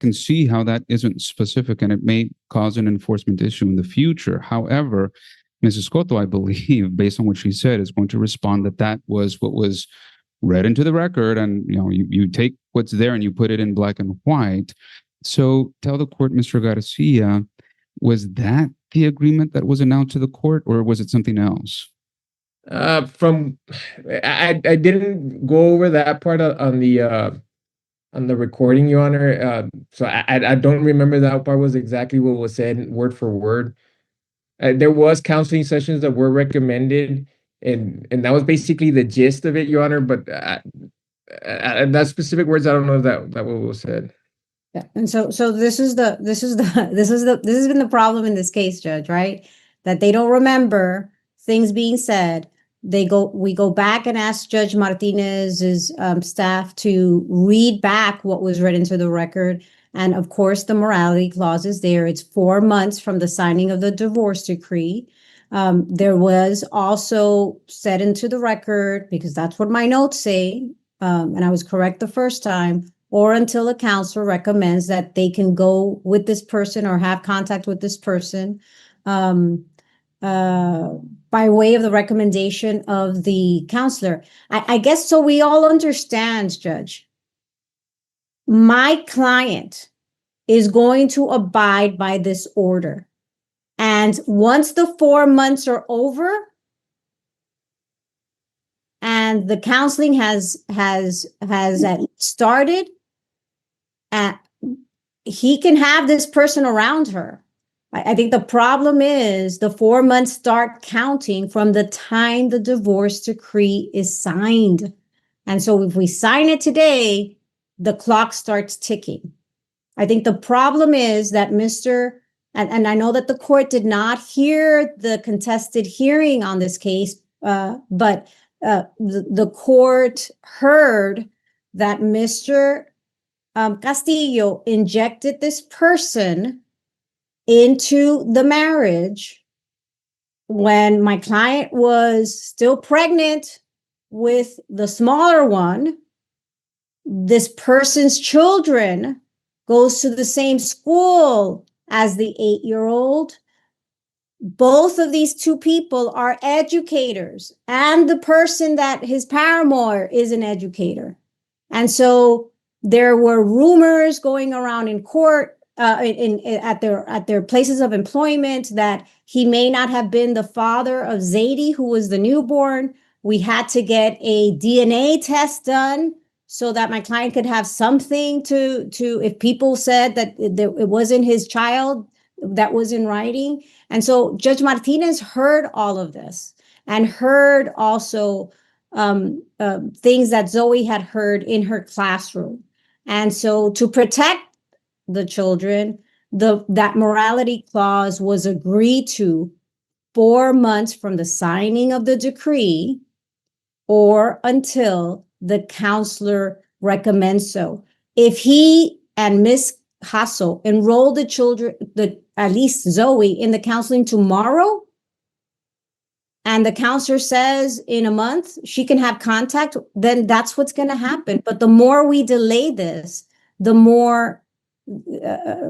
can see how that isn't specific and it may cause an enforcement issue in the future. However, Mrs. Cotto, I believe, based on what she said, is going to respond that that was what was read into the record, and you take what's there and you put it in black and white. So tell the court, Mr. Garcia, was that the agreement that was announced to the court, or was it something else? From I didn't go over that part on the recording, Your Honor. So I don't remember that part was exactly what was said word for word. There was counseling sessions that were recommended, and that was basically the gist of it, Your Honor. But that specific words, I don't know if that what was said. Yeah, and so this has been the problem in this case, Judge, right? That they don't remember things being said. We go back and ask Judge Martinez's staff to read back what was read into the record. And of course, the morality clause is there. It's 4 months from the signing of the divorce decree. There was also said into the record, because that's what my notes say, and I was correct the first time, or until a counselor recommends that they can go with this person or have contact with this person by way of the recommendation of the counselor. I guess so we all understand, Judge. My client is going to abide by this order. And once the 4 months are over and the counseling has started, he can have this person around her. I think the problem is the 4 months start counting from the time the divorce decree is signed. And so if we sign it today, the clock starts ticking. I think the problem is that and I know that the court did not hear the contested hearing on this case, but the court heard that Mr. Castillo injected this person into the marriage when my client was still pregnant with the smaller one. This person's children goes to the same school as the 8-year-old. Both of these two people are educators, and the person that his paramour is an educator. And so there were rumors going around in court, at their places of employment, that he may not have been the father of Zadie, who was the newborn. We had to get a DNA test done so that my client could have something to if people said that it wasn't his child, that was in writing. And so Judge Martinez heard all of this and heard also things that Zoe had heard in her classroom. And so to protect the children, that morality clause was agreed to 4 months from the signing of the decree or until the counselor recommends so. If he and Miss Hasso enroll the children, at least Zoe, in the counseling tomorrow, and the counselor says in a month she can have contact, then that's what's going to happen. But the more we delay this, the more the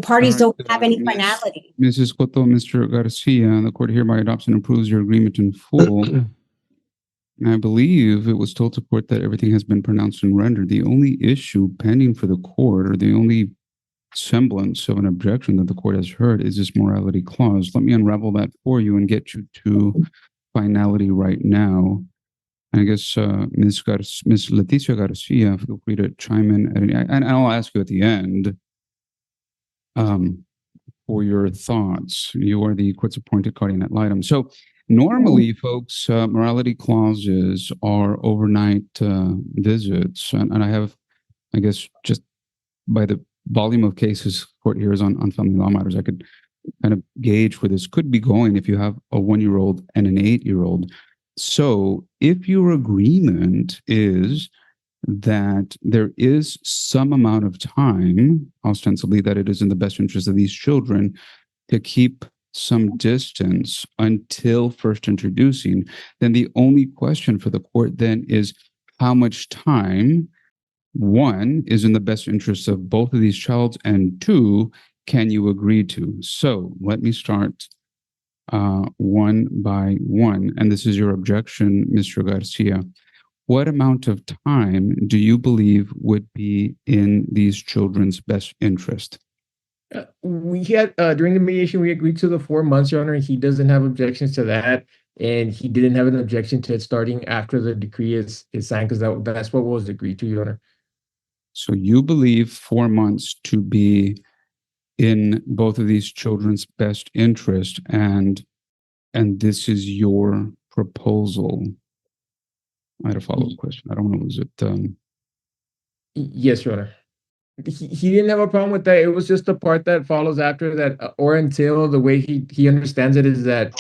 parties don't have any finality. Mrs. Cotto, Mr. Garcia, the court hereby adopts and approves your agreement in full. I believe it was told to court that everything has been pronounced and rendered. The only issue pending for the court, or the only semblance of an objection that the court has heard, is this morality clause. Let me unravel that for you and get you to finality right now. I guess Ms. Leticia Garcia, feel free to chime in and I'll ask you at the end for your thoughts. You are the court's appointed guardian ad litem. So normally, folks, morality clauses are overnight visits, and I have, I guess, just by the volume of cases court hears on family law matters, I could kind of gauge where this could be going if you have a 1-year-old and an 8-year-old. So if your agreement is that there is some amount of time, ostensibly that it is in the best interest of these children to keep some distance until first introducing, then the only question for the court then is how much time one, is in the best interest of both of these childs, and two, can you agree to? So let me start one by one. And this is your objection, Mr. Garcia. What amount of time do you believe would be in these children's best interest? We had during the mediation, we agreed to the 4 months, Your Honor. He doesn't have objections to that, and he didn't have an objection to it starting after the decree is signed, because that's what was agreed to, Your Honor. So you believe 4 months to be in both of these children's best interest, and this is your proposal. I had a follow-up question. I don't know, was it Yes, Your Honor. He didn't have a problem with that. It was just the part that follows after that, or until. The way he understands it is that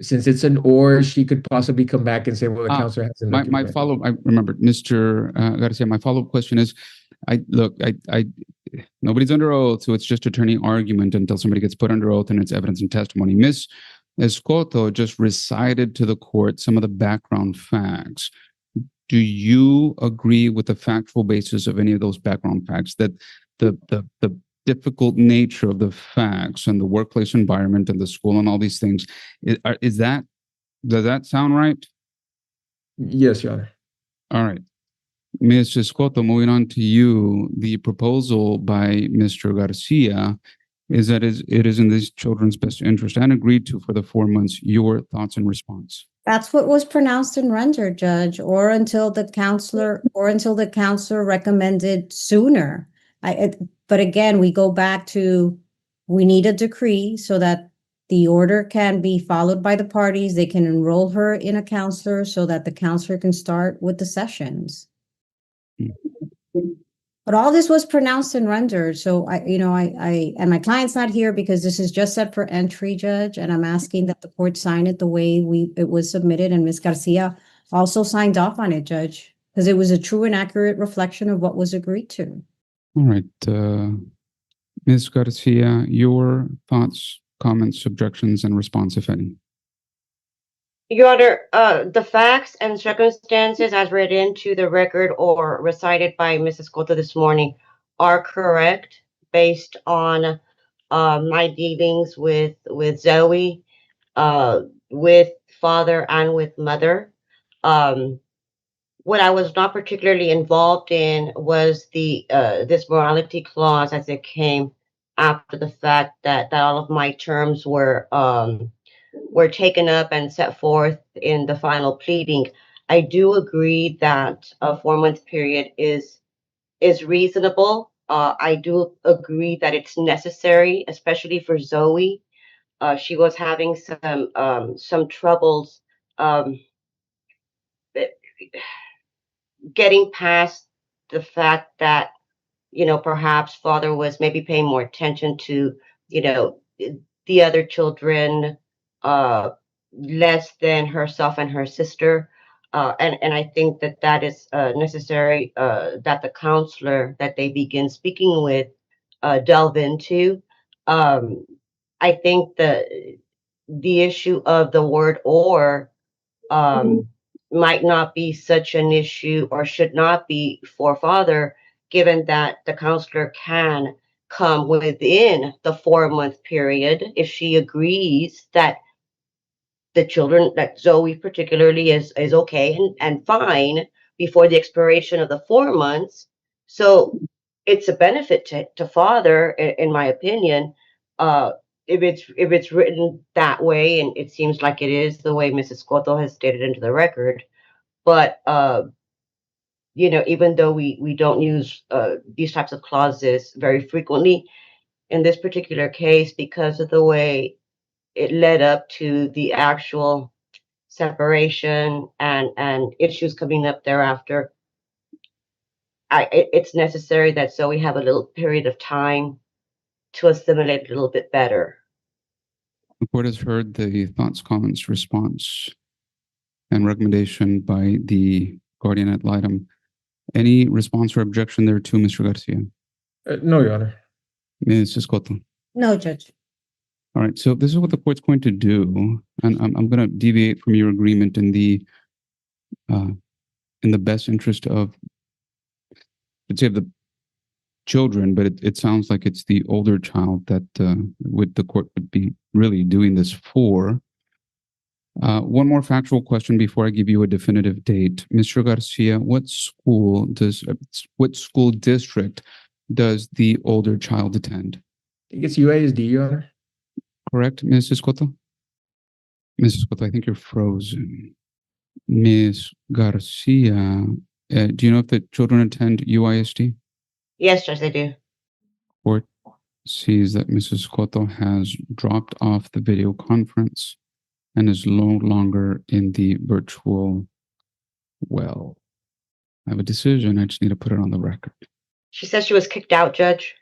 since it's an or, she could possibly come back and say, well, the counselor hasn't looked my at it. follow-up, I remember, Mr. Garcia, my follow-up question is, I nobody's under oath, so it's just attorney argument until somebody gets put under oath and it's evidence and testimony. Ms. Escoto just recited to the court some of the background facts. Do you agree with the factual basis of any of those background facts, that the difficult nature of the facts and the workplace environment and the school and all these things, does that sound right? Yes, Your Honor. All right. Ms. Escoto, moving on to you, the proposal by Mr. Garcia is that it is in these children's best interest and agreed to for the 4 months. Your thoughts and response? That's what was pronounced and rendered, Judge, or until the counselor recommended sooner. But again, we go back to, we need a decree so that the order can be followed by the parties. They can enroll her in a counselor so that the counselor can start with the sessions. But all this was pronounced and rendered. So and my client's not here because this is just set for entry, Judge, and I'm asking that the court sign it the way it was submitted, and Ms. Garcia also signed off on it, Judge, because it was a true and accurate reflection of what was agreed to. All right, Ms. Garcia, your thoughts, comments, objections, and response, if any. Your Honor, the facts and circumstances as read into the record or recited by Mrs. Cota this morning are correct based on my dealings with Zoe, with father and with mother. What I was not particularly involved in was the this morality clause as it came after the fact that all of my terms were taken up and set forth in the final pleading. I do agree that a 4-month period is reasonable. I do agree that it's necessary, especially for Zoe. She was having some troubles getting past the fact that, perhaps father was maybe paying more attention to, the other children, less than herself and her sister. And I think that is necessary, that the counselor that they begin speaking with delve into. I think the issue of the word or might not be such an issue, or should not be, for father, given that the counselor can come within the 4-month period if she agrees that the children, that Zoe particularly is okay and fine before the expiration of the 4 months. So it's a benefit to father, in my opinion, if it's written that way, and it seems like it is the way Mrs. Cotto has stated into the record. But even though we don't use these types of clauses very frequently, in this particular case, because of the way it led up to the actual separation and issues coming up thereafter, it's necessary that Zoe have a little period of time to assimilate a little bit better. The court has heard the thoughts, comments, response, and recommendation by the guardian ad litem. Any response or objection there to Mr. Garcia? No, Your Honor. Ms. Escoto? No, Judge. All right, so this is what the court's going to do, and I'm going to deviate from your agreement in the best interest of let's say of the children, but it sounds like it's the older child that the court would be really doing this for. One more factual question before I give you a definitive date. Mr. Garcia, what school district does the older child attend? I think it's UISD, Your Honor. Correct, Mrs. Cotto? Mrs. Cotto, I think you're frozen. Ms. Garcia, do you know if the children attend UISD? Yes, Judge, they do. Court sees that Mrs. Cotto has dropped off the video conference and is no longer in the virtual well. I have a decision. I just need to put it on the record. She says she was kicked out, Judge.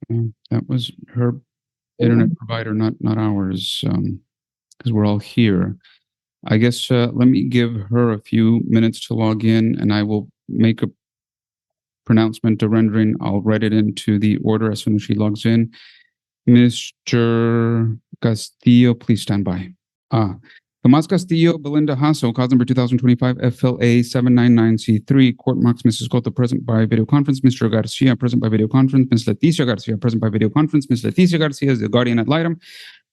That was her internet provider, not ours, because we're all here. I guess let me give her a few minutes to log in, and I will make a pronouncement, a rendering. I'll write it into the order as soon as she logs in. Mr. Castillo, please stand by. Tomas Castillo, Belinda Hasso, cause number 2025 FLA 799C3. Court marks Mrs. Cotto present by video conference. Mr. Garcia present by video conference. Ms. Leticia Garcia present by video conference. Ms. Leticia Garcia is the guardian ad litem.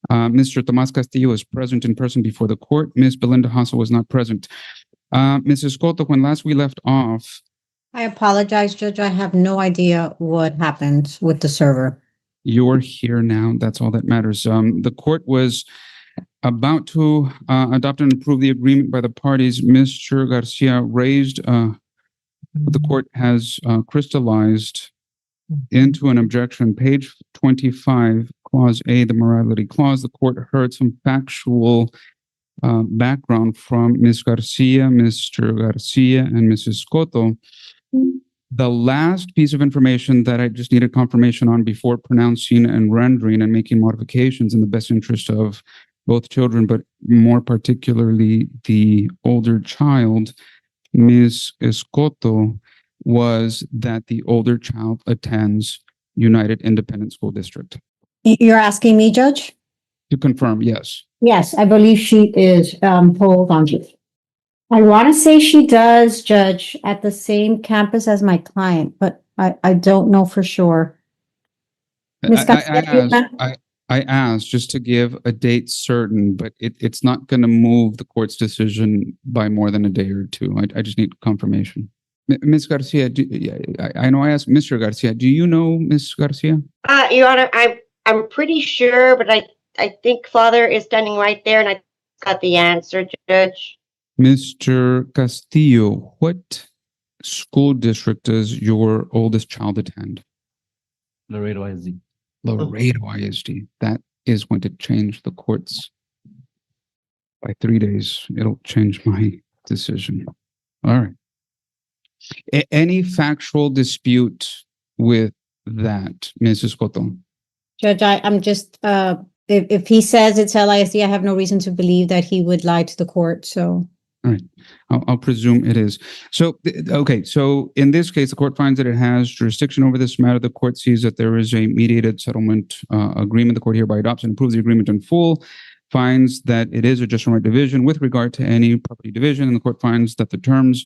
Mr. Tomas Castillo is present in person before the court. Ms. Belinda Hasso was not present. Mrs. Cotto, when last we left off, I apologize, Judge. I have no idea what happened with the server. you're here now. That's all that matters. The court was about to adopt and approve the agreement by the parties. Mr. Garcia raised, the court has crystallized into an objection. Page 25, Clause A, the morality clause. The court heard some factual background from Ms. Garcia, Mr. Garcia, and Mrs. Cotto. The last piece of information that I just needed confirmation on before pronouncing and rendering and making modifications in the best interest of both children, but more particularly the older child, Ms. Escoto, was that the older child attends United Independent School District. You're asking me, Judge? To confirm, yes. Yes, I believe she is. Hold on. I want to say she does, Judge, at the same campus as my client, but I don't know for sure. Ms. I asked just to give a date certain, but it's not going to move the court's decision by more than a day or two. I just need confirmation. Ms. Garcia, I know I asked Mr. Garcia. Do you know Ms. Garcia? Your Honor, I'm pretty sure, but I think Father is standing right there, and I got the answer, Judge. Mr. Castillo, what school district does your oldest child attend? Laredo ISD. Laredo ISD. That is going to change the courts by 3 days. It'll change my decision. All right. Any factual dispute with that, Mrs. Cotto? Judge, I'm just, if he says it's LISD, I have no reason to believe that he would lie to the court, so. All right. I'll presume it is. So, okay. So in this case, the court finds that it has jurisdiction over this matter. The court sees that there is a mediated settlement agreement. The court hereby adopts and approves the agreement in full, finds that it is a just and right division with regard to any property division. And the court finds that the terms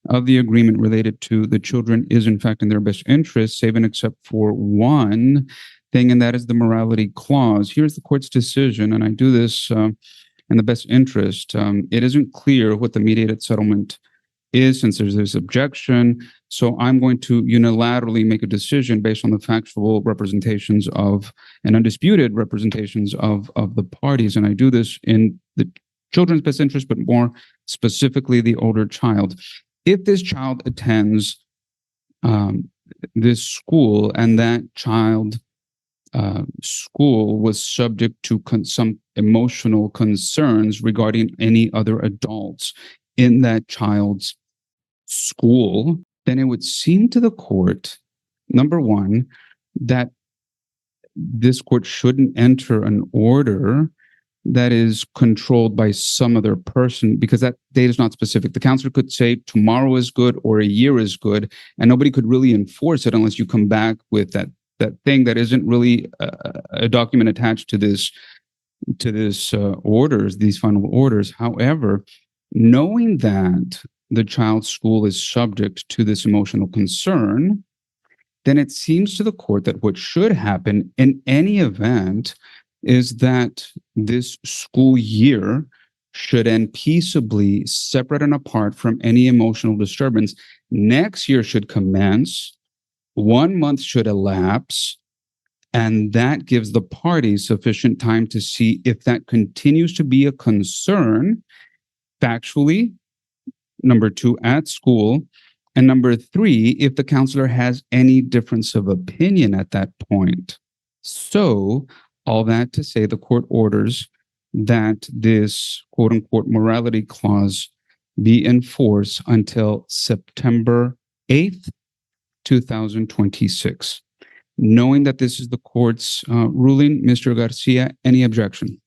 of the agreement related to the children is in fact in their best interest, save and except for one thing, and that is the morality clause. Here's the court's decision, and I do this in the best interest. It isn't clear what the mediated settlement is since there's this objection. So I'm going to unilaterally make a decision based on the factual representations of and undisputed representations of the parties. And I do this in the children's best interest, but more specifically the older child. If this child attends this school and that child school was subject to some emotional concerns regarding any other adults in that child's school, then it would seem to the court, number one, that this court shouldn't enter an order that is controlled by some other person, because that date is not specific. The counselor could say tomorrow is good or a year is good, and nobody could really enforce it unless you come back with that thing that isn't really a document attached to this orders, these final orders. However, knowing that the child's school is subject to this emotional concern, then it seems to the court that what should happen in any event is that this school year should end peaceably, separate and apart from any emotional disturbance. Next year should commence, 1 month should elapse, and that gives the parties sufficient time to see if that continues to be a concern factually, number 2, at school, and number 3, if the counselor has any difference of opinion at that point. So, all that to say, the court orders that this quote unquote morality clause be in force until September 8th, 2026. Knowing that this is the court's ruling, Mr. Garcia, any objection?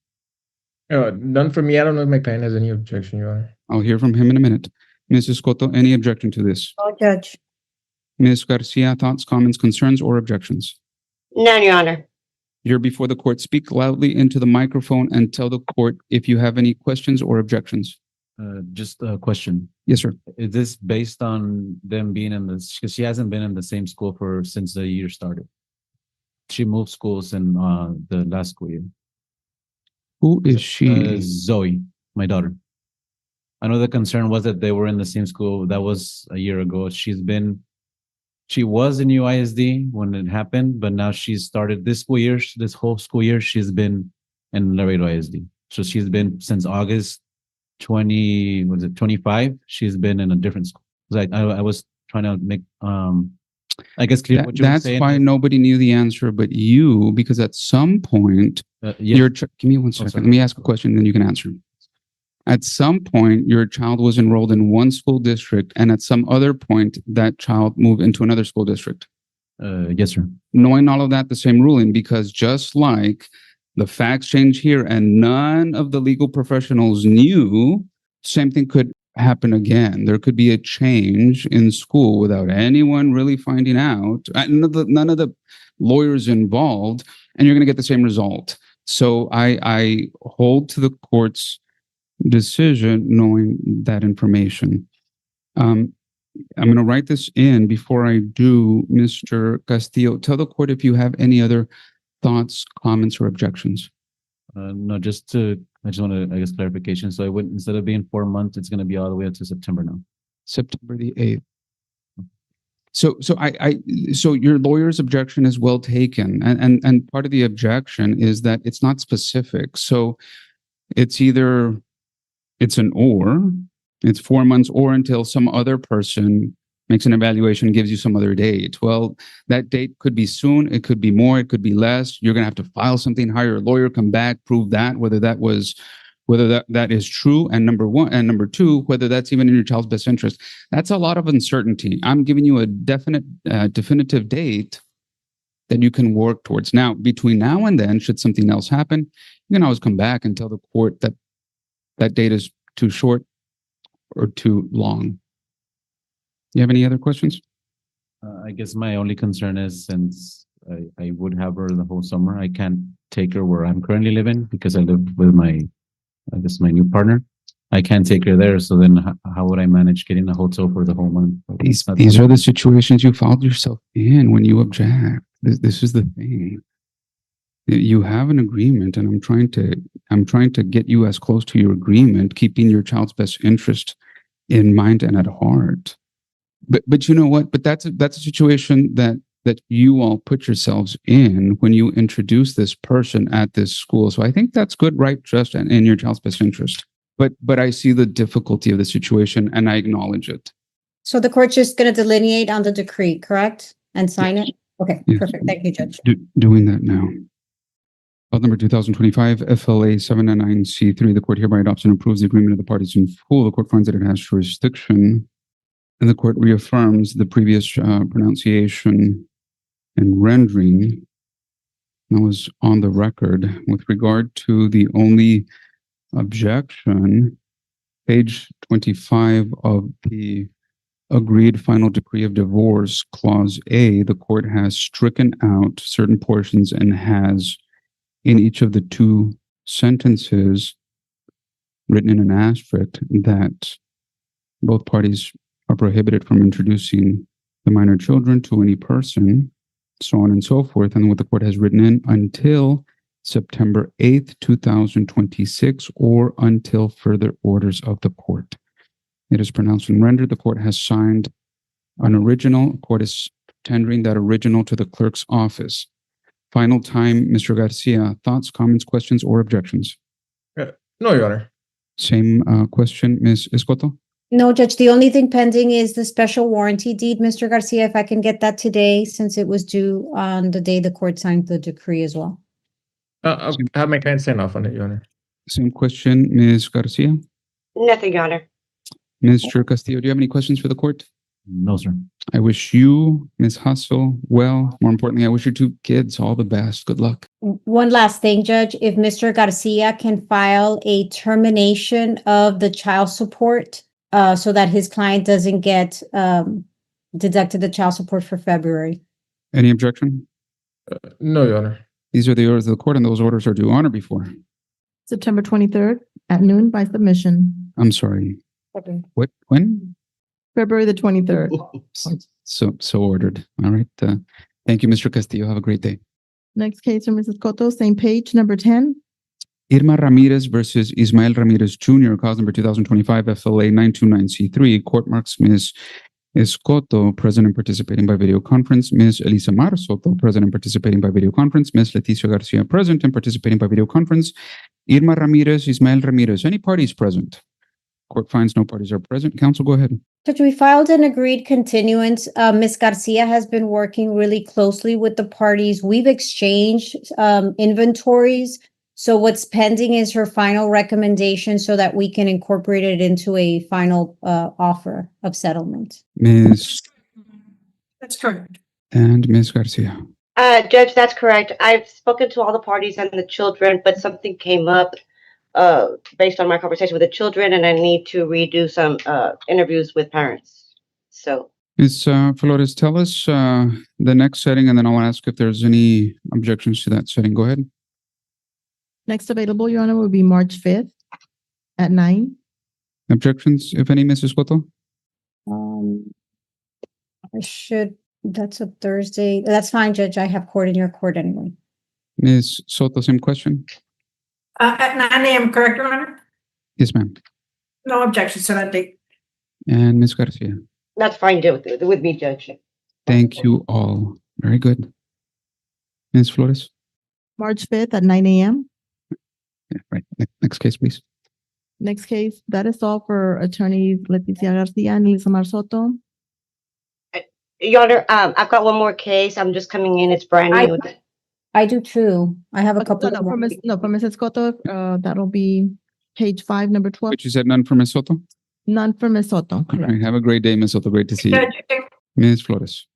None for me. I don't know if my client has any objection, Your Honor. I'll hear from him in a minute. Mrs. Cotto, any objection to this? No, Judge. Ms. Garcia, thoughts, comments, concerns, or objections? None, Your Honor. You're before the court. Speak loudly into the microphone and tell the court if you have any questions or objections. Just a question. Yes, sir. Is this based on them being in this? Because she hasn't been in the same school since the year started. She moved schools in the last school year. Who is she? Zoe, my daughter. I know the concern was that they were in the same school. That was a year ago. She was in UISD when it happened, but now she's started this school year, this whole school year, she's been in Laredo ISD. So she's been since August 25, she's been in a different school. Like I was trying to make, I guess clear what you were saying. That's why nobody knew the answer but you, because at some point, yeah. give me 1 second. sorry. Let me ask a question, then you can answer. At some point, your child was enrolled in one school district, and at some other point, that child moved into another school district. Yes, sir. Knowing all of that, the same ruling, because just like the facts change here and none of the legal professionals knew, same thing could happen again. There could be a change in school without anyone really finding out, none of the lawyers involved, and you're going to get the same result. So I hold to the court's decision knowing that information. I'm going to write this in. Before I do, Mr. Castillo, tell the court if you have any other thoughts, comments, or objections. No, I just want to, I guess, clarification. So I wouldn't, instead of being 4 months, it's going to be all the way up to September now. September the 8th. So your lawyer's objection is well taken. And part of the objection is that it's not specific. So it's either it's 4 months or until some other person makes an evaluation, gives you some other date. Well, that date could be soon, it could be more, it could be less. You're going to have to file something, hire a lawyer, come back, prove that, whether that is true, and number one, and number two, whether that's even in your child's best interest. That's a lot of uncertainty. I'm giving you a definitive date that you can work towards. Now, between now and then, should something else happen, you can always come back and tell the court that that date is too short or too long. You have any other questions? I guess my only concern is, since I would have her the whole summer, I can't take her where I'm currently living because I live with my new partner. I can't take her there. So then how would I manage getting a hotel for the whole month? These are the situations you found yourself in when you object. This is the thing. You have an agreement, and I'm trying to get you as close to your agreement, keeping your child's best interest in mind and at heart. But you know what? But that's a situation that you all put yourselves in when you introduce this person at this school. So I think that's good, right, just in your child's best interest. But I see the difficulty of the situation, and I acknowledge it. So the court's just going to delineate on the decree, correct? And sign it? Okay, Yes. perfect. Thank you, Judge. Doing that now. File number 2025 FLA 799C3. The court hereby adopts and approves the agreement of the parties in full. The court finds that it has jurisdiction, and the court reaffirms the previous pronunciation and rendering that was on the record. With regard to the only objection, page 25 of the agreed final decree of divorce, clause A, the court has stricken out certain portions and has, in each of the two sentences, written in an asterisk that Both parties are prohibited from introducing the minor children to any person, so on and so forth. And what the court has written in until September 8th, 2026, or until further orders of the court. It is pronounced and rendered. The court has signed an original. The court is tendering that original to the clerk's office. Final time, Mr. Garcia, thoughts, comments, questions, or objections? No, Your Honor. Same question, Ms. Escoto? No, Judge, the only thing pending is the special warranty deed, Mr. Garcia, if I can get that today, since it was due on the day the court signed the decree as well. I'll have my client sign off on it, Your Honor. Same question, Ms. Garcia? Nothing, Your Honor. Mr. Castillo, do you have any questions for the court? No, sir. I wish you, Ms. Hassel, well. More importantly, I wish your two kids all the best. Good luck. One last thing, Judge, if Mr. Garcia can file a termination of the child support so that his client doesn't get deducted the child support for February. Any objection? No, Your Honor. These are the orders of the court, and those orders are due on or before. September 23rd at noon by submission. I'm sorry. What? When? February the 23rd. So ordered. All right. Thank you, Mr. Castillo. Have a great day. Next case from Mrs. Cotto, same page, number 10. Irma Ramirez versus Ismael Ramirez Jr., cause number 2025 FLA 929C3. Court marks Ms. Escoto, present and participating by video conference. Ms. Elisa Mar Soto, present and participating by video conference. Ms. Leticia Garcia, present and participating by video conference. Irma Ramirez, Ismael Ramirez. Any parties present? Court finds no parties are present. Counsel, go ahead. Judge, we filed an agreed continuance. Ms. Garcia has been working really closely with the parties. We've exchanged inventories. So what's pending is her final recommendation so that we can incorporate it into a final offer of settlement. Ms. That's correct. and Ms. Garcia. Judge, that's correct. I've spoken to all the parties and the children, but something came up based on my conversation with the children, and I need to redo some interviews with parents. So, Ms. Flores, tell us the next setting, and then I'll ask if there's any objections to that setting. Go ahead. Next available, Your Honor, will be March 5th at 9. Objections, if any, Mrs. Cotto? That's a Thursday. That's fine, Judge. I have court in your court anyway. Ms. Soto, same question? At 9 a.m., correct, Your Honor? Yes, ma'am. No objections to that date. And Ms. Garcia. that's fine with me, Judge. Thank you all. Very good. Ms. Flores? March 5th at 9 a.m. Yeah, right. Next case, please. Next case, that is all for attorneys Leticia Garcia and Elisa Mar Soto. Your Honor, I've got one more case. I'm just coming in. It's brand new. I do too. I have a couple No, of for Mrs. Cotto, that'll be page 5, number 12. But you said none for Ms. Soto? None for Ms. Soto. All right. Have a great day, Ms. Soto. Great to see you. Judge, Ms. Flores.